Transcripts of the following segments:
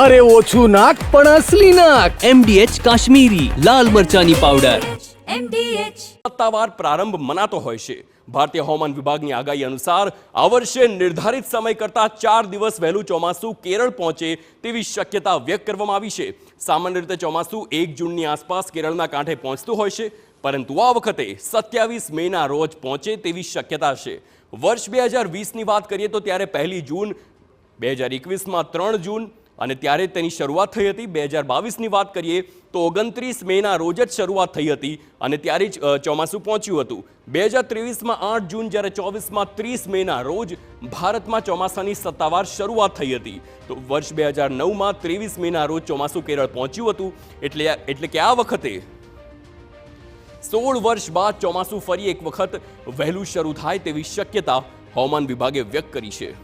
અરે ઓછું નાક પણ અસલી નાક. MDH કાશ્મીરી લાલ મરચાની પાવડર. સત્તાવાર પ્રારંભ મનાતો હોય છે. ભારતીય હવામાન વિભાગની આગાહી અનુસાર આ વર્ષે નિર્ધારિત સમય કરતા 4 દિવસ વહેલું ચોમાસું કેરળ પહોંચે તેવી શક્યતા વ્યક્ત કરવામાં આવી છે. સામાન્ય રીતે ચોમાસું 1 જૂનની આસપાસ કેરળના કાંઠે પહોંચતું હોય છે, પરંતુ આ વખતે 27 મેના રોજ પહોંચે તેવી શક્યતા છે. વર્ષ 2020ની વાત કરીએ તો ત્યારે 1 જૂન, 2021માં 3 જૂન અને ત્યારે તેની શરૂઆત થઈ હતી. 2022ની વાત કરીએ તો 29 મેના રોજ જ શરૂઆત થઈ હતી અને ત્યારે જ ચોમાસું પહોંચ્યું હતું. 2023માં 8 જૂન, જ્યારે 24માં 30 મેના રોજ ભારતમાં ચોમાસાની સત્તાવાર શરૂઆત થઈ હતી. તો વર્ષ 2009માં 23 મેના રોજ ચોમાસું કેરળ પહોંચ્યું હતું. એટલે કે આ વખતે 16 વર્ષ બાદ ચોમાસું ફરી એક વખત વહેલું શરૂ થાય તેવી શક્યતા હવામાન વિભાગે વ્યક્ત કરી છે.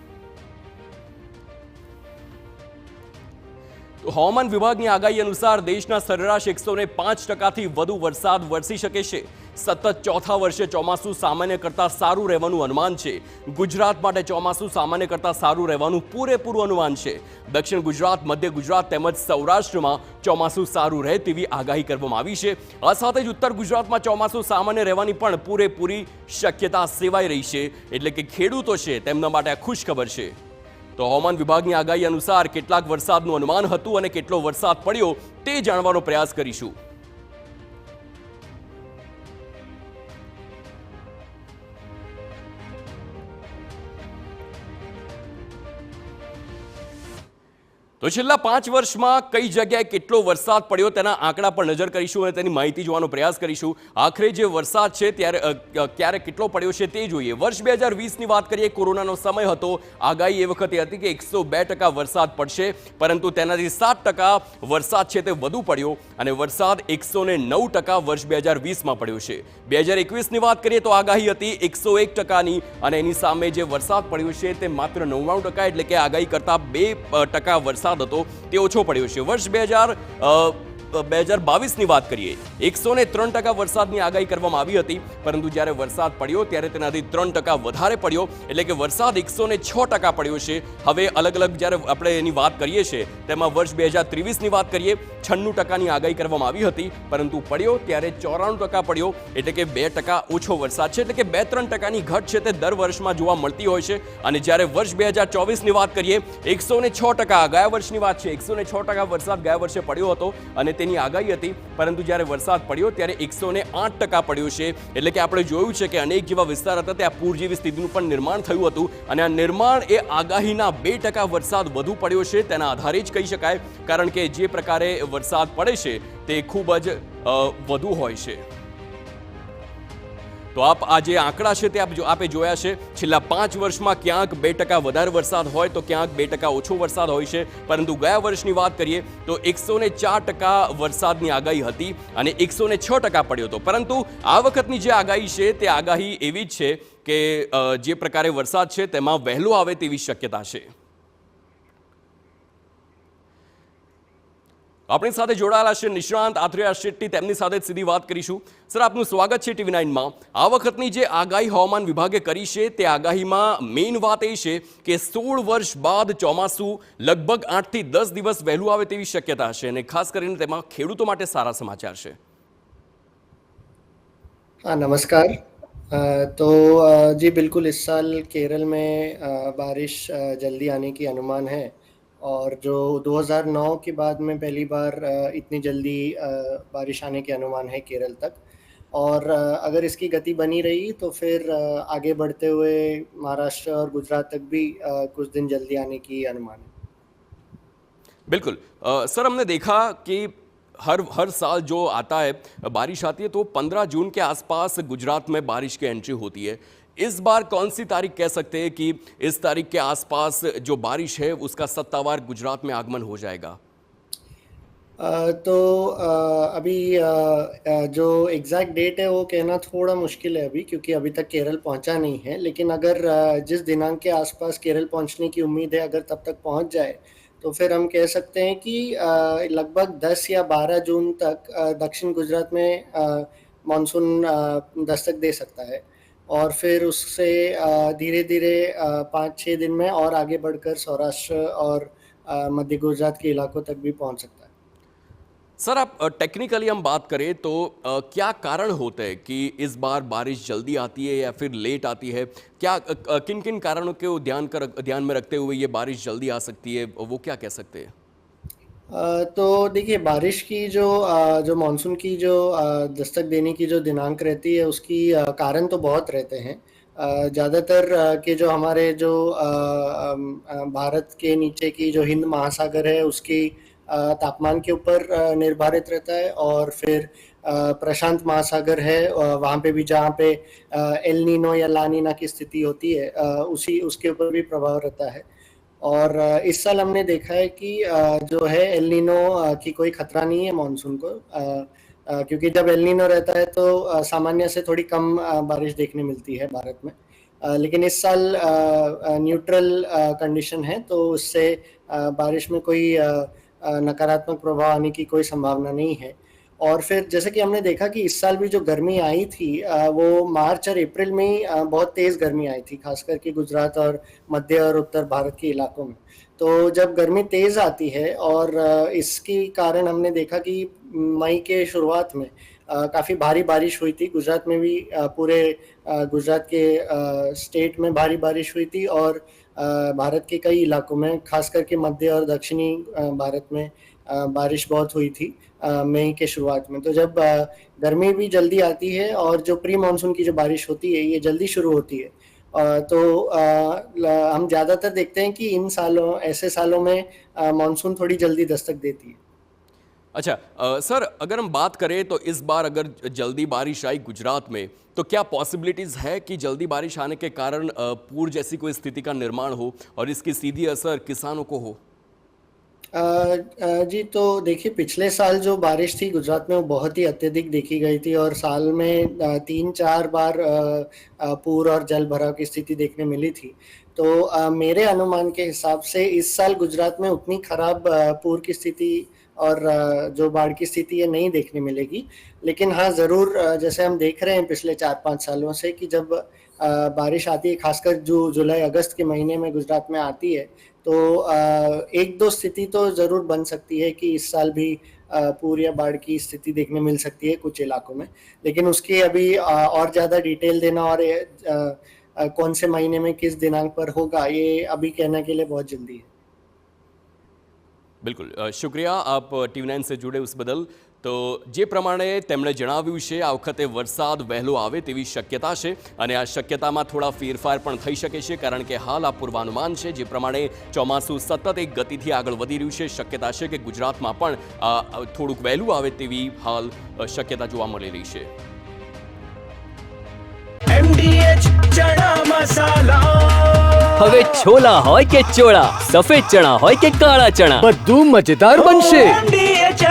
હવામાન વિભાગની આગાહી અનુસાર દેશના સરેરાશ 105%થી વધુ વરસાદ વરસી શકે છે. સતત ચોથા વર્ષે ચોમાસું સામાન્ય કરતાં સારું રહેવાનું અનુમાન છે. ગુજરાત માટે ચોમાસું સામાન્ય કરતાં સારું રહેવાનું પૂરેપૂરું અનુમાન છે. દક્ષિણ ગુજરાત, મધ્ય ગુજરાત તેમજ સૌરાષ્ટ્રમાં ચોમાસું સારું રહે તેવી આગાહી કરવામાં આવી છે. આ સાથે જ ઉત્તર ગુજરાતમાં ચોમાસું સામાન્ય રહેવાની પણ પૂરેપૂરી શક્યતા સેવાઈ રહી છે. એટલે કે ખેડૂતો છે તેમના માટે આ ખુશખબર છે. તો હવામાન વિભાગની આગાહી અનુસાર કેટલાક વરસાદનું અનુમાન હતું અને કેટલો વરસાદ પડ્યો તે જાણવાનો પ્રયાસ કરીશું. તો છેલ્લા 5 વર્ષમાં કઈ જગ્યાએ કેટલો વરસાદ પડ્યો તેના આંકડા પર નજર કરીશું અને તેની માહિતી જોવાનો પ્રયાસ કરીશું. આખરે જે વરસાદ છે ક્યારે કેટલો પડ્યો છે તે જોઈએ. વર્ષ 2020ની વાત કરીએ, કોરોનાનો સમય હતો. આગાહી એ વખતે હતી કે 102% વરસાદ પડશે, પરંતુ તેનાથી 7% વરસાદ છે તે વધુ પડ્યો અને વરસાદ 109% વર્ષ 2020માં પડ્યો છે. 2021ની વાત કરીએ તો આગાહી હતી 101%ની અને એની સામે જે વરસાદ પડ્યો છે તે માત્ર 99%, એટલે કે આગાહી કરતાં 2% વરસાદ હતો તે ઓછો પડ્યો છે. વર્ષ 2022ની વાત કરીએ, 103% વરસાદની આગાહી કરવામાં આવી હતી, પરંતુ જ્યારે વરસાદ પડ્યો ત્યારે તેનાથી 3% વધારે પડ્યો, એટલે કે વરસાદ 106% પડ્યો છે. હવે અલગ અલગ જ્યારે આપણે એની વાત કરીએ છીએ તેમાં વર્ષ 2023ની વાત કરીએ, 96%ની આગાહી કરવામાં આવી હતી, પરંતુ પડ્યો ત્યારે 94% પડ્યો, એટલે કે 2% ઓછો વરસાદ છે. એટલે કે 2-3%ની ઘટ છે તે દર વર્ષમાં જોવા મળતી હોય છે. અને જ્યારે વર્ષ 2024ની વાત કરીએ, 106%, ગયા વર્ષની વાત છે, 106% વરસાદ ગયા વર્ષે પડ્યો હતો અને તેની આગાહી હતી, પરંતુ જ્યારે વરસાદ પડ્યો ત્યારે 108% પડ્યો છે. એટલે કે આપણે જોયું છે કે અનેક જેવા વિસ્તાર હતા ત્યાં પૂર જેવી સ્થિતિનું પણ નિર્માણ થયું હતું અને આ નિર્માણ એ આગાહીના 2% વરસાદ વધુ પડ્યો છે તેના આધારે જ કહી શકાય, કારણ કે જે પ્રકારે વરસાદ પડે છે તે ખૂબ જ વધુ હોય છે. તો આ જે આંકડા છે તે આપે જોયા છે. છેલ્લા 5 વર્ષમાં ક્યાંક 2% વધારે વરસાદ હોય તો ક્યાંક 2% ઓછો વરસાદ હોય છે, પરંતુ ગયા વર્ષની વાત કરીએ તો 104% વરસાદની આગાહી હતી અને 106% પડ્યો હતો. પરંતુ આ વખતની જે આગાહી છે તે આગાહી એવી જ છે કે જે પ્રકારે વરસાદ છે તેમાં વહેલો આવે તેવી શક્યતા છે. આપણી સાથે જોડાયેલા છે નિષ્ણાંત આત્રેય શેટ્ટી, તેમની સાથે સીધી વાત કરીશું. સર, આપનું સ્વાગત છે TV9માં. આ વખતની જે આગાહી હવામાન વિભાગે કરી છે તે આગાહીમાં મેઇન વાત એ છે કે 16 વર્ષ બાદ ચોમાસું લગભગ 8 થી 10 દિવસ વહેલું આવે તેવી શક્યતા છે અને ખાસ કરીને તેમાં ખેડૂતો માટે સારા સમાચાર છે. हाँ नमस्कार। तो जी बिल्कुल, इस साल केरल में बारिश जल्दी आने की अनुमान है और जो 2009 के बाद में पहली बार इतनी जल्दी बारिश आने के अनुमान है केरल तक। और अगर इसकी गति बनी रही तो फिर आगे बढ़ते हुए महाराष्ट्र और गुजरात तक भी कुछ दिन जल्दी आने की अनुमान है. बिल्कुल सर, हमने देखा कि हर साल जो आता है बारिश आती है तो 15 जून के आसपास गुजरात में बारिश की एंट्री होती है. इस बार कौन सी तारीख कह सकते हैं कि इस तारीख के आसपास जो बारिश है उसका सत्तावार गुजरात में आगमन हो जाएगा? तो अभी जो एग्जैक्ट डेट है वो कहना थोड़ा मुश्किल है अभी, क्योंकि अभी तक केरल पहुंचा नहीं है. लेकिन अगर जिस दिनांक के आसपास केरल पहुंचने की उम्मीद है, अगर तब तक पहुंच जाए तो फिर हम कह सकते हैं कि लगभग 10 या 12 जून तक दक्षिण गुजरात में मानसून दस्तक दे सकता है. और फिर उससे धीरे धीरे 5-6 दिन में और आगे बढ़कर सौराष्ट्र और मध्य गुजरात के इलाकों तक भी पहुंच सकता है। सर, आप टेक्निकली हम बात करें तो क्या कारण होते हैं कि इस बार बारिश जल्दी आती है या फिर लेट आती है? क्या किन किन कारणों को ध्यान में रखते हुए ये बारिश जल्दी आ सकती है, वो क्या कह सकते हैं? तो देखिए, बारिश की जो मानसून की जो दस्तक देने की जो दिनांक रहती है, उसकी कारण तो बहुत रहते हैं। ज़्यादातर के जो हमारे जो भारत के नीचे की जो हिंद महासागर है, उसकी तापमान के ऊपर निर्धारित रहता है, और फिर प्रशांत महासागर है, वहाँ पे भी जहाँ पे एल नीनो या ला नीना की स्थिति होती है, उसके ऊपर भी प्रभाव रहता है। और इस साल हमने देखा है कि जो है एल नीनो की कोई खतरा नहीं है मानसून को, क्योंकि जब एल नीनो रहता है तो सामान्य से थोड़ी कम बारिश देखने मिलती है भारत में। लेकिन इस साल न्यूट्रल कंडीशन है, तो उससे बारिश में कोई नकारात्मक प्रभाव आने की कोई संभावना नहीं है। और फिर जैसे कि हमने देखा कि इस साल भी जो गर्मी आई थी, वो मार्च और अप्रैल में ही बहुत तेज़ गर्मी आई थी, खास करके गुजरात और मध्य और उत्तर भारत के इलाकों में। तो जब गर्मी तेज़ आती है, और इसके कारण हमने देखा कि मई के शुरुआत में काफ़ी भारी बारिश हुई थी गुजरात में भी, पूरे गुजरात के स्टेट में भारी बारिश हुई थी, और भारत के कई इलाकों में, खास करके मध्य और दक्षिणी भारत में बारिश बहुत हुई थी मई के शुरुआत में। तो जब गर्मी भी जल्दी आती है और जो प्री मानसून की जो बारिश होती है, ये जल्दी शुरू होती है, तो हम ज़्यादातर देखते हैं कि ऐसे सालों में मानसून थोड़ी जल्दी दस्तक देती है। अच्छा, सर, अगर हम बात करें तो इस बार अगर जल्दी बारिश आई गुजरात में, तो क्या पॉसिबिलिटीज़ है कि जल्दी बारिश आने के कारण पूर जैसी कोई स्थिति का निर्माण हो और इसकी सीधी असर किसानों को हो? जी, तो देखिए, पिछले साल जो बारिश थी गुजरात में, वो बहुत ही अत्यधिक देखी गई थी, और साल में 3-4 बार पूर और जल भराव की स्थिति देखने मिली थी। तो मेरे अनुमान के हिसाब से इस साल गुजरात में उतनी खराब पूर की स्थिति और जो बाढ़ की स्थिति है, नहीं देखने मिलेगी। लेकिन हाँ, ज़रूर, जैसे हम देख रहे हैं पिछले 4-5 सालों से कि जब बारिश आती है, खासकर जो जुलाई अगस्त के महीने में गुजरात में आती है, तो 1-2 स्थिति तो ज़रूर बन सकती है कि इस साल भी पूर या बाढ़ की स्थिति देखने मिल सकती है कुछ इलाकों में। लेकिन उसकी अभी और ज़्यादा डिटेल देना, और कौन से महीने में किस दिनांक पर होगा, ये अभी कहने के लिए बहुत जल्दी है। બિલકુલ, શુક્રિયા આપ TV9 से जुड़े उस बदल। તો જે પ્રમાણે તેમણે જણાવ્યું છે, આ વખતે વરસાદ વહેલો આવે તેવી શક્યતા છે, અને આ શક્યતામાં થોડા ફેરફાર પણ થઈ શકે છે, કારણ કે હાલ આ પૂર્વાનુમાન છે જે પ્રમાણે ચોમાસું સતત એક ગતિથી આગળ વધી રહ્યું છે। શક્યતા છે કે ગુજરાતમાં પણ થોડુંક વહેલું આવે તેવી હાલ શક્યતા જોવા મળી રહી છે। MDH ચણા મસાલા, હવે છોલા હોય કે ચોળા, સફેદ ચણા હોય કે કાળા ચણા, બધું મજેદાર બનશે। MDH